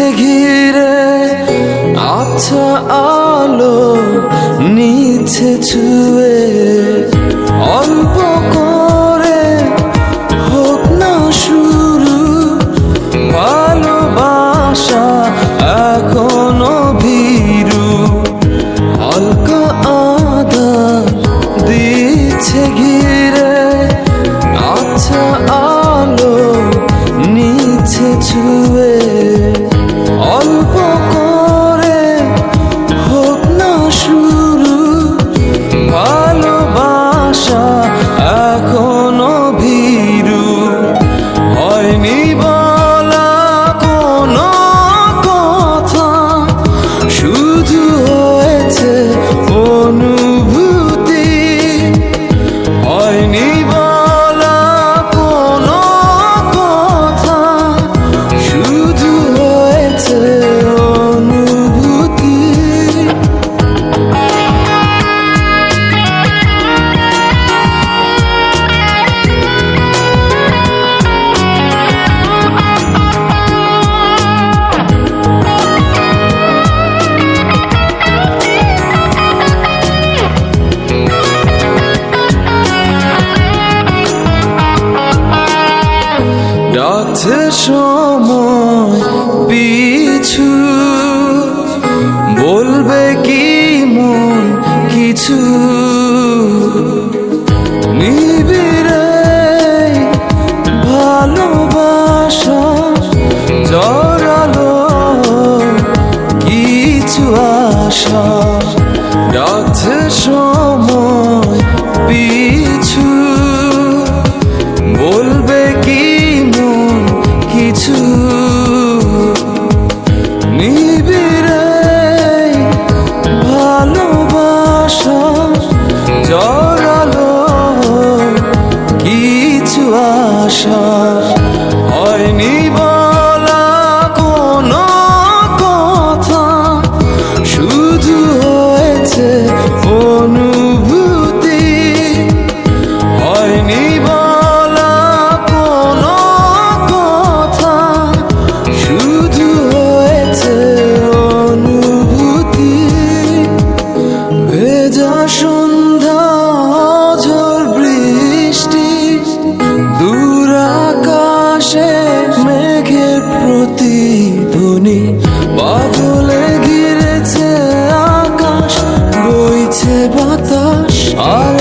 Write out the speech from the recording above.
দিচ্ছে ঘিরে আবছা আলো নিচ্ছে ছুঁয়ে অল্প করে হোক না শুরু ভালোবাসা এখনো ভীরু হালকা আধার দিচ্ছে ঘিরে আবছা আলো নিচ্ছে ছুঁয়ে অল্প করে হোক না শুরু ভালোবাসা এখনো ভীরু হয়নি বলা কোনো কথা শুধু হয়েছে অনুভূতি হয়নি বলা কোনো কথা শুধু হয়েছে অনুভূতি ডাকছে সময় পিছু বলবে কি মন কিছু নিবিড়ে ভালোবাসা জড়ালো কিছু আশা ডাকছে সময় পিছু বলবে কি মন কিছু নিবিড়ে ভালোবাসা জড়ালো কিছু আশা হয়নি বলা কোনো কথা শুধু হয়েছে অনুভূতি হয়নি বলা কোনো কথা শুধু হয়েছে অনুভূতি ভেজা সন্ধ্যা ঝড় বৃষ্টি দূর আকাশে মেঘের প্রতিধ্বনি বাদলে ঘিরেছে আকাশ বইছে বাতাস আর